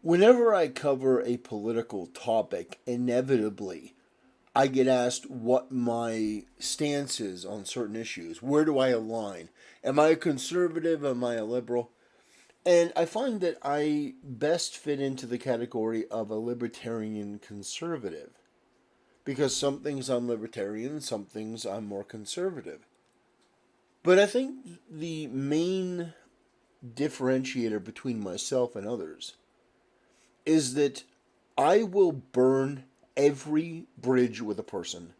Whenever I cover a political topic, inevitably I get asked what my stance is on certain issues. Where do I align? Am I a conservative? Am I a liberal? And I find that I best fit into the category of a libertarian conservative. Because some things I'm libertarian, some things I'm more conservative. But I think the main differentiator between myself and others is that I will burn every bridge with a person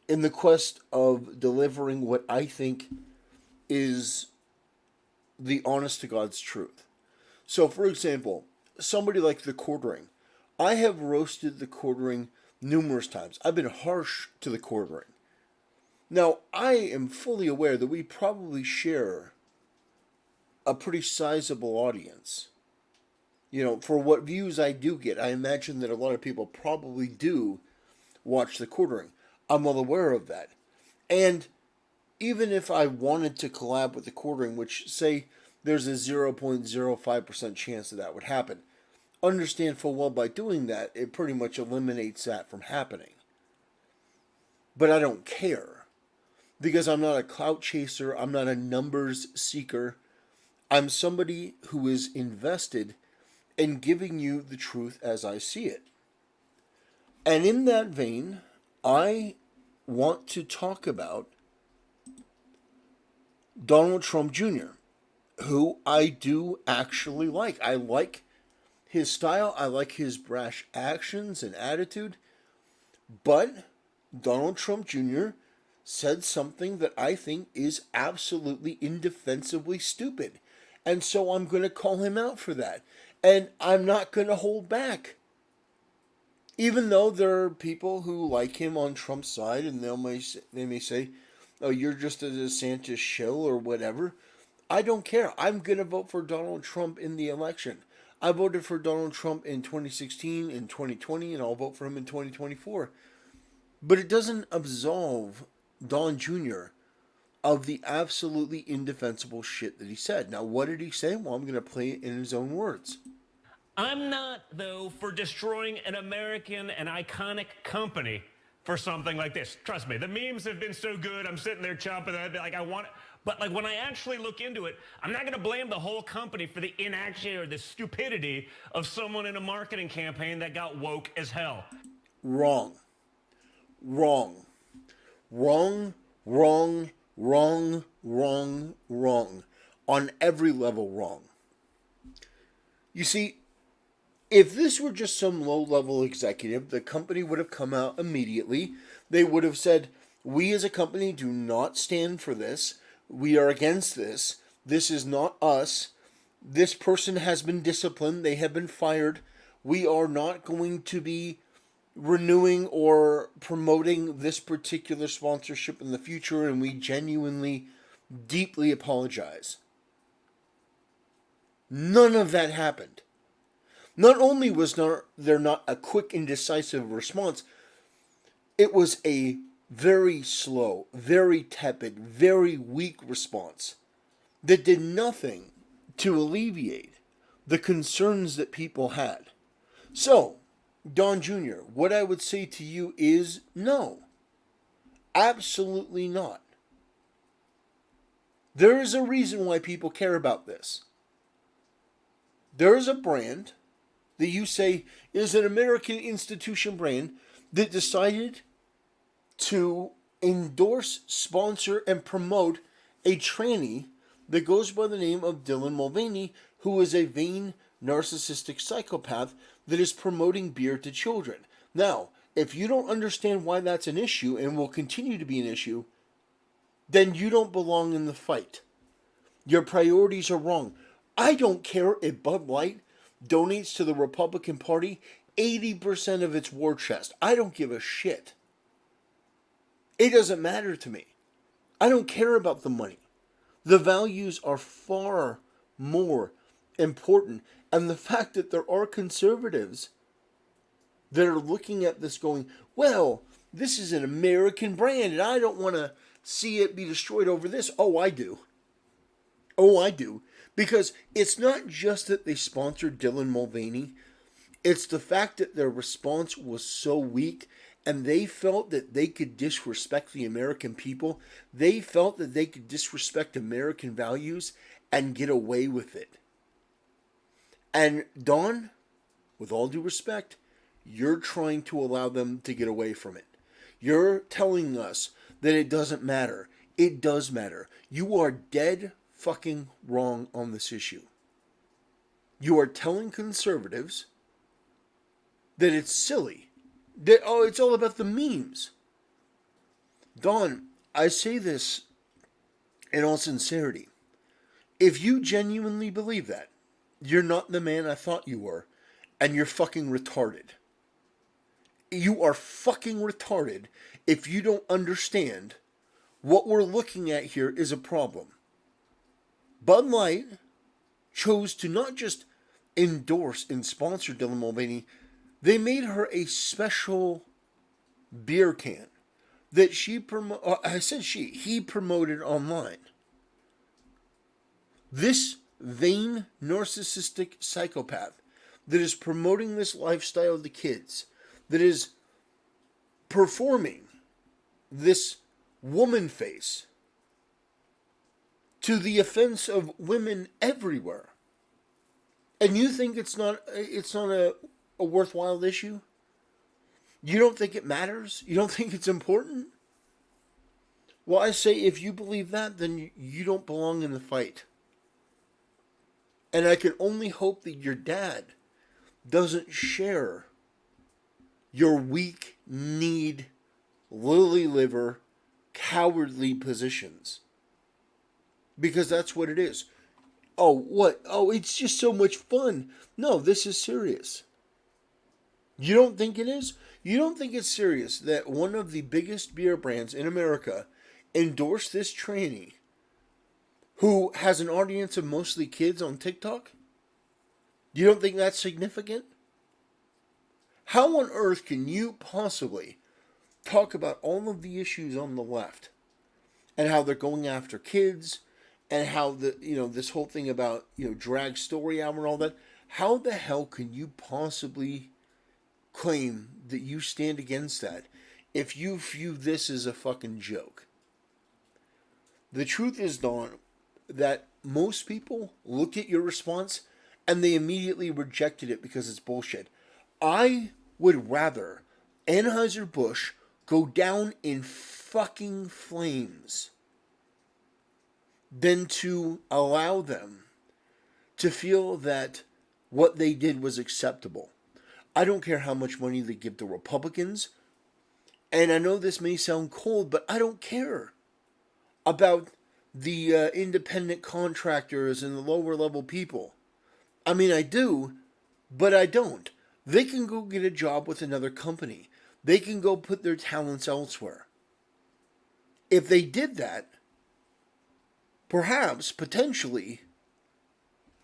in the quest of delivering what I think is the honest to God's truth. So, for example, somebody like the quartering. I have roasted the quartering numerous times. I've been harsh to the quartering. Now, I am fully aware that we probably share a pretty sizable audience. For what views I do get, I imagine that a lot of people probably do watch the quartering. I'm well aware of that. And even if I wanted to collab with the quartering, which say there's a 0.05% chance that would happen, understand full well by doing that, it pretty much eliminates that from happening. But I don't care. Because I'm not a clout chaser, I'm not a numbers seeker. I'm somebody who is invested in giving you the truth as I see it. And in that vein, I want to talk about Donald Trump Jr., who I do actually like. I like his style, I like his brash actions and attitude, but Donald Trump Jr. said something that I think is absolutely indefensibly stupid. And so I'm going to call him out for that. And I'm not going to hold back. Even though there are people who like him on Trump's side and they may say, oh, you're just a DeSantis shill or whatever. I don't care. I'm going to vote for Donald Trump in the election. I voted for Donald Trump in 2016, in 2020, and I'll vote for him in 2024. But it doesn't absolve Don Jr. of the absolutely indefensible shit that he said. Now, what did he say? Well, I'm going to play it in his own words. I'm not, though, for destroying an American and iconic company for something like this. Trust me, the memes have been so good. I'm sitting there chomping at it, like I want it. But like when I actually look into it, I'm not going to blame the whole company for the inaction or the stupidity of someone in a marketing campaign that got woke as hell. Wrong. Wrong. Wrong, wrong, wrong, wrong, wrong. On every level, wrong. You see, if this were just some low-level executive, the company would have come out immediately. They would have said, we as a company do not stand for this. We are against this. This is not us. This person has been disciplined. They have been fired. We are not going to be renewing or promoting this particular sponsorship in the future, and we genuinely, deeply apologize. None of that happened. Not only was there not a quick and decisive response, it was a very slow, very tepid, very weak response that did nothing to alleviate the concerns that people had. So, Don Jr., what I would say to you is no. Absolutely not. There is a reason why people care about this. There is a brand that you say is an American institution brand that decided to endorse, sponsor, and promote a tranny that goes by the name of Dylan Mulvaney, who is a vain, narcissistic psychopath that is promoting beer to children. Now, if you don't understand why that's an issue and will continue to be an issue, then you don't belong in the fight. Your priorities are wrong. I don't care if Bud Light donates to the Republican Party 80% of its war chest. I don't give a shit. It doesn't matter to me. I don't care about the money. The values are far more important. And the fact that there are conservatives that are looking at this going, well, this is an American brand and I don't want to see it be destroyed over this. Oh, I do. Oh, I do. Because it's not just that they sponsored Dylan Mulvaney, it's the fact that their response was so weak and they felt that they could disrespect the American people. They felt that they could disrespect American values and get away with it. And Don, with all due respect, you're trying to allow them to get away from it. You're telling us that it doesn't matter. It does matter. You are dead fucking wrong on this issue. You are telling conservatives that it's silly. That, oh, it's all about the memes. Don, I say this in all sincerity. If you genuinely believe that, you're not the man I thought you were, and you're fucking retarded. You are fucking retarded if you don't understand what we're looking at here is a problem. Bud Light chose to not just endorse and sponsor Dylan Mulvaney, they made her a special beer can that he promoted online. This vain, narcissistic psychopath that is promoting this lifestyle to kids, that is performing this woman face to the offense of women everywhere. And you think it's not a worthwhile issue? You don't think it matters? You don't think it's important? Well, I say if you believe that, then you don't belong in the fight. And I can only hope that your dad doesn't share your weak, need, lily liver, cowardly positions. Because that's what it is. Oh, what? Oh, it's just so much fun. No, this is serious. You don't think it is? You don't think it's serious that one of the biggest beer brands in America endorsed this tranny who has an audience of mostly kids on TikTok? You don't think that's significant? How on earth can you possibly talk about all of the issues on the left and how they're going after kids and how this whole thing about drag story hour and all that? How the hell can you possibly claim that you stand against that if you view this as a fucking joke? The truth is, Don, that most people look at your response and they immediately rejected it because it's bullshit. I would rather Anheuser-Busch go down in fucking flames than to allow them to feel that what they did was acceptable. I don't care how much money they give to Republicans, and I know this may sound cold, but I don't care about the independent contractors and the lower level people. I mean, I do, but I don't. They can go get a job with another company. They can go put their talents elsewhere. If they did that, perhaps, potentially,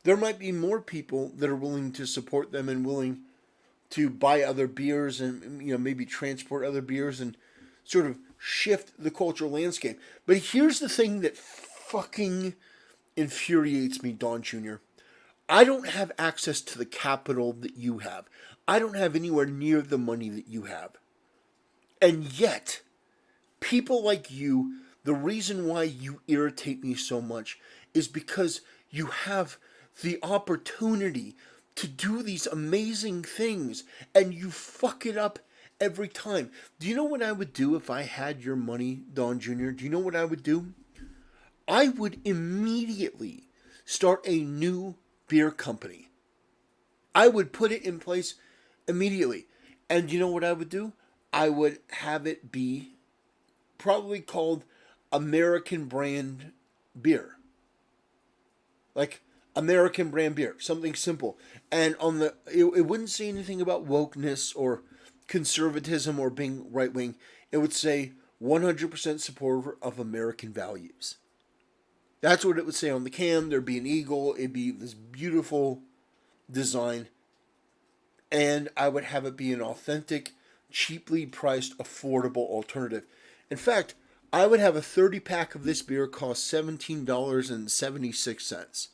there might be more people that are willing to support them and willing to buy other beers and maybe transport other beers and sort of shift the cultural landscape. But here's the thing that fucking infuriates me, Don Jr. I don't have access to the capital that you have. I don't have anywhere near the money that you have. And yet, people like you, the reason why you irritate me so much is because you have the opportunity to do these amazing things and you fuck it up every time. Do you know what I would do if I had your money, Don Jr.? Do you know what I would do? I would immediately start a new beer company. I would put it in place immediately. And you know what I would do? I would have it be probably called American brand beer. Like American brand beer, something simple. And on it wouldn't say anything about wokeness or conservatism or being right wing. It would say 100% supporter of American values. That's what it would say on the can. There'd be an eagle. It'd be this beautiful design. And I would have it be an authentic, cheaply priced, affordable alternative. In fact, I would have a 30-pack of this beer cost $17.76.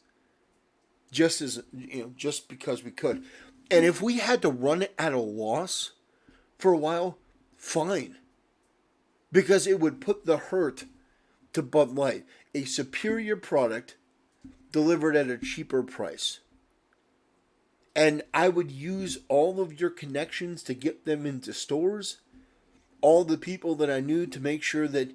just because we could. And if we had to run it at a loss for a while, fine. Because it would put the hurt to Bud Light. A superior product delivered at a cheaper price. And I would use all of your connections to get them into stores. All the people that I knew to make sure that,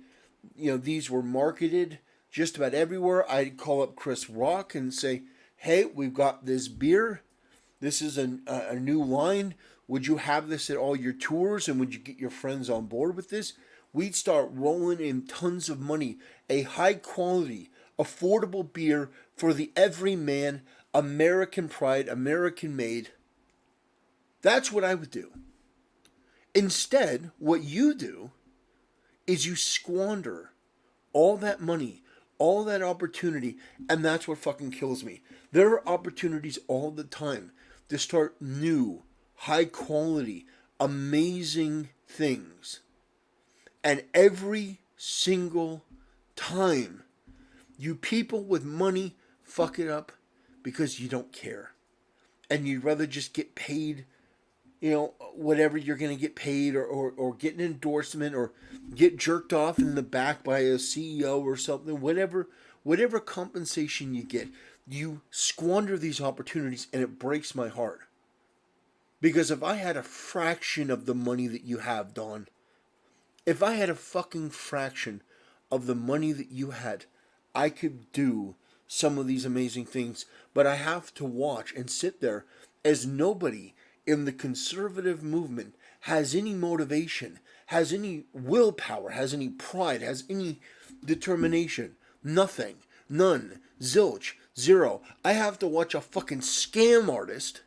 these were marketed just about everywhere. I'd call up Chris Rock and say, hey, we've got this beer. This is a new line. Would you have this at all your tours? And would you get your friends on board with this? We'd start rolling in tons of money. A high quality, affordable beer for the everyman, American pride, American made. That's what I would do. Instead, what you do is you squander all that money, all that opportunity, and that's what fucking kills me. There are opportunities all the time to start new, high quality, amazing things. And every single time, you people with money fuck it up because you don't care. And you'd rather just get paid, whatever you're going to get paid, or get an endorsement, or get jerked off in the back by a CEO or something, whatever compensation you get. You squander these opportunities, and it breaks my heart. Because if I had a fraction of the money that you have, Don, if I had a fucking fraction of the money that you had, I could do some of these amazing things. But I have to watch and sit there as nobody in the conservative movement has any motivation, has any willpower, has any pride, has any determination. Nothing. None. Zilch. Zero. I have to watch a fucking scam artist,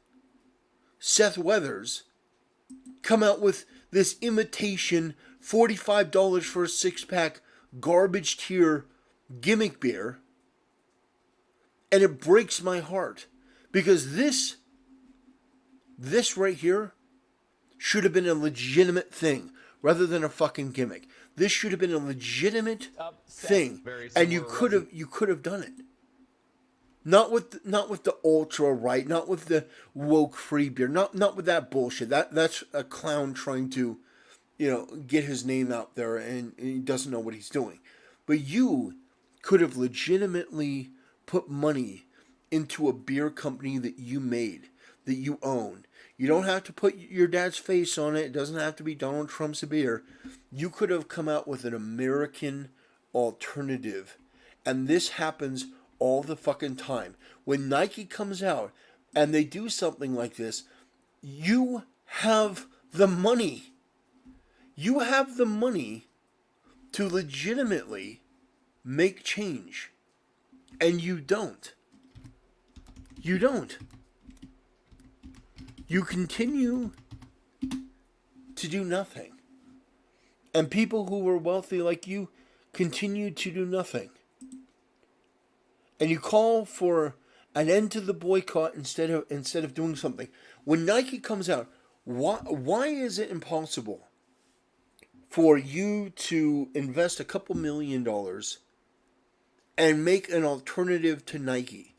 Seth Weathers, come out with this imitation $45 for a six-pack garbage tier gimmick beer. And it breaks my heart. Because this right here should have been a legitimate thing rather than a fucking gimmick. This should have been a legitimate thing. And you could have done it. Not with the ultra right, not with the woke free beer, not with that bullshit. That's a clown trying to, get his name out there, and he doesn't know what he's doing. But you could have legitimately put money into a beer company that you made, that you own. You don't have to put your dad's face on it. It doesn't have to be Donald Trump's beer. You could have come out with an American alternative. And this happens all the fucking time. When Nike comes out and they do something like this, you have the money. You have the money to legitimately make change. And you don't. You don't. You continue to do nothing. And people who are wealthy like you continue to do nothing. And you call for an end to the boycott instead of doing something. When Nike comes out, why is it impossible for you to invest a couple $1 million and make an alternative to Nike?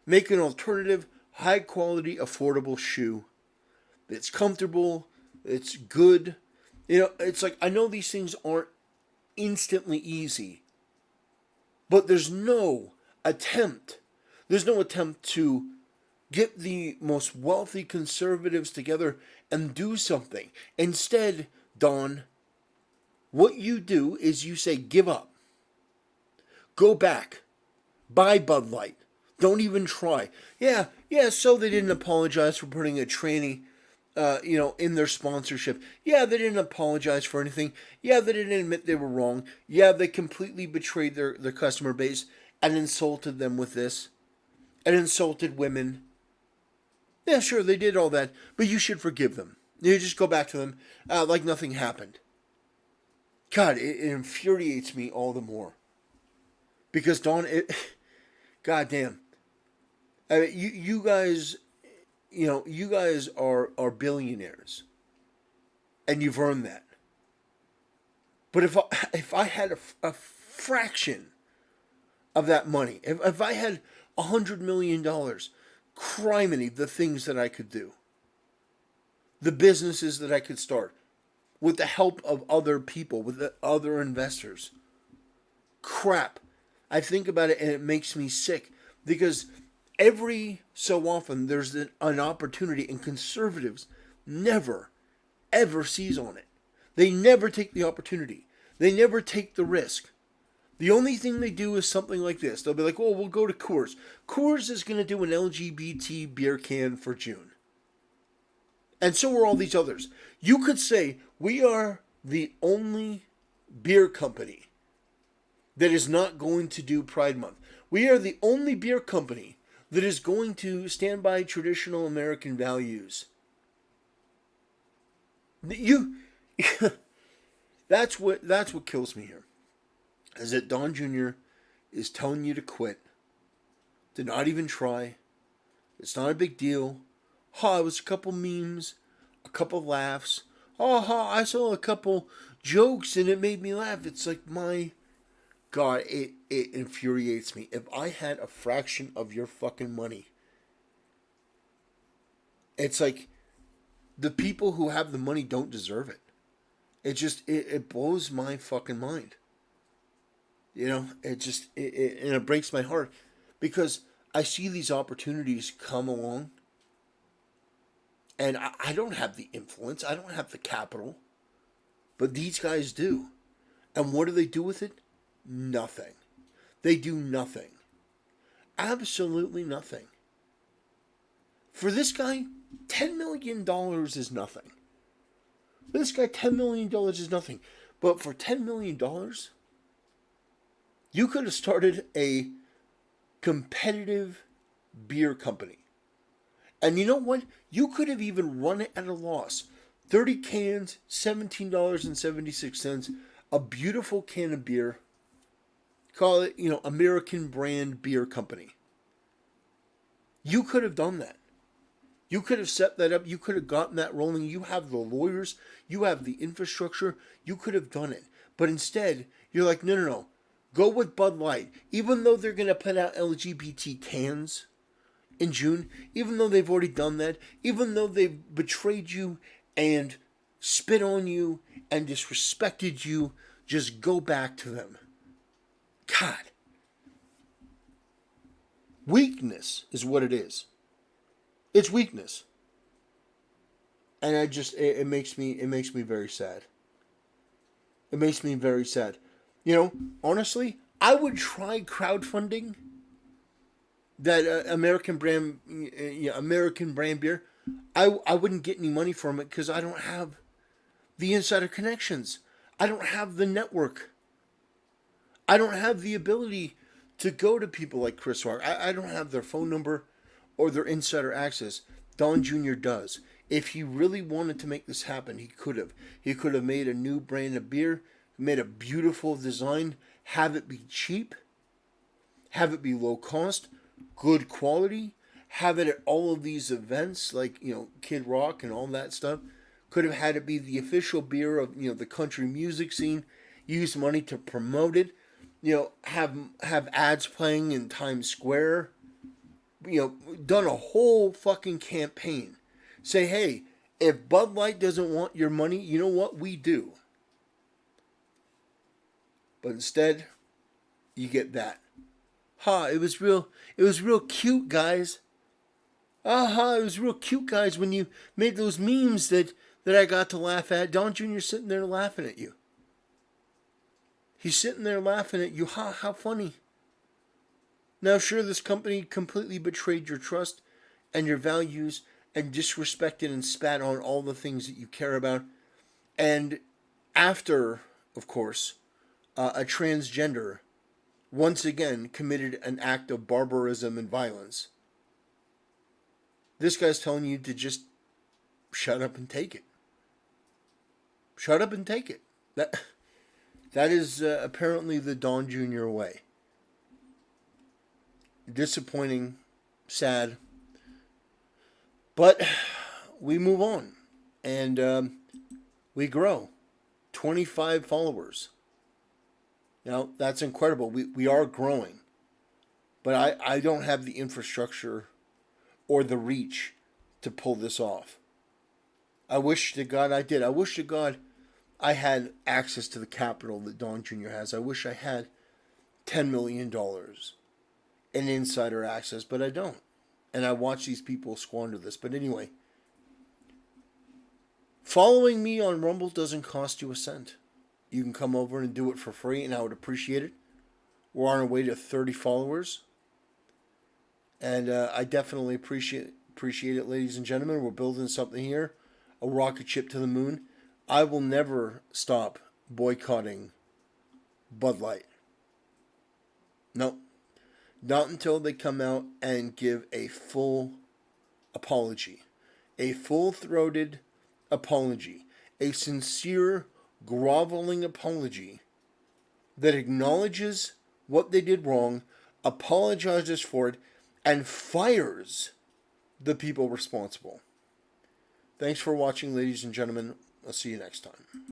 Make an alternative, high quality, affordable shoe that's comfortable, it's good. It's like, I know these things aren't instantly easy, but there's no attempt to get the most wealthy conservatives together and do something. Instead, Don, what you do is you say, give up. Go back. Buy Bud Light. Don't even try. Yeah, so they didn't apologize for putting a tranny, in their sponsorship. Yeah, they didn't apologize for anything. Yeah, they didn't admit they were wrong. Yeah, they completely betrayed their customer base and insulted them with this. And insulted women. Yeah, sure, they did all that. But you should forgive them. You just go back to them like nothing happened. God, it infuriates me all the more. Because, Don, goddamn. I mean, you guys, you guys are billionaires. And you've earned that. But if I had a fraction of that money, if I had $100 million. Criminy, the things that I could do. The businesses that I could start. With the help of other people, with the other investors. Crap. I think about it and it makes me sick. Because every so often there's an opportunity, and conservatives never, ever seize on it. They never take the opportunity. They never take the risk. The only thing they do is something like this. They'll be like, oh, we'll go to Coors. Coors is going to do an LGBT beer can for June. And so are all these others. You could say we are the only beer company that is not going to do Pride Month. We are the only beer company that is going to stand by traditional American values. That's what kills me here. Is that Don Jr. is telling you to quit, to not even try. It's not a big deal. It was a couple memes, a couple laughs. I saw a couple jokes and it made me laugh. It's like, my God, it infuriates me. If I had a fraction of your fucking money, it's like the people who have the money don't deserve it. It blows my fucking mind. It breaks my heart because I see these opportunities come along and I don't have the influence. I don't have the capital, but these guys do. And what do they do with it? Nothing. They do nothing. Absolutely nothing. For this guy, $10 million is nothing. For this guy, $10 million is nothing. But for $10 million, you could have started a competitive beer company. And you know what? You could have even run it at a loss. 30 cans, $17.76, a beautiful can of beer. Call it, American brand beer company. You could have done that. You could have set that up. You could have gotten that rolling. You have the lawyers. You have the infrastructure. You could have done it. But instead, you're like, no. Go with Bud Light. Even though they're going to put out LGBT cans in June, even though they've already done that, even though they've betrayed you and spit on you and disrespected you, just go back to them. God. Weakness is what it is. It's weakness. And it makes me very sad. It makes me very sad. Honestly, I would try crowdfunding that American brand beer. I wouldn't get any money from it because I don't have the insider connections. I don't have the network. I don't have the ability to go to people like Chris Rock. I don't have their phone number or their insider access. Don Jr. does. If he really wanted to make this happen, he could have. He could have made a new brand of beer, made a beautiful design, have it be cheap, have it be low cost, good quality, have it at all of these events like, Kid Rock and all that stuff. Could have had it be the official beer of, the country music scene, use money to promote it, have ads playing in Times Square, done a whole fucking campaign. Say, hey, if Bud Light doesn't want your money, you know what? We do. But instead, you get that. It was real cute, guys. It was real cute, guys, when you made those memes that I got to laugh at. Don Jr. sitting there laughing at you. He's sitting there laughing at you. How funny. Now, sure, this company completely betrayed your trust and your values and disrespected and spat on all the things that you care about. And after, of course, a transgender once again committed an act of barbarism and violence, this guy's telling you to just shut up and take it. Shut up and take it. That is apparently the Don Jr. way. Disappointing, sad, but we move on and we grow. 25 followers. Now, that's incredible. We are growing. But I don't have the infrastructure or the reach to pull this off. I wish to God I did. I wish to God I had access to the capital that Don Jr. has. I wish I had $10 million in insider access, but I don't. And I watch these people squander this. But anyway, following me on Rumble doesn't cost you a cent. You can come over and do it for free, and I would appreciate it. We're on our way to 30 followers. And I definitely appreciate it, ladies and gentlemen. We're building something here. A rocket ship to the moon. I will never stop boycotting Bud Light. No. Not until they come out and give a full apology. A full-throated apology. A sincere, groveling apology that acknowledges what they did wrong, apologizes for it, and fires the people responsible. Thanks for watching, ladies and gentlemen. I'll see you next time.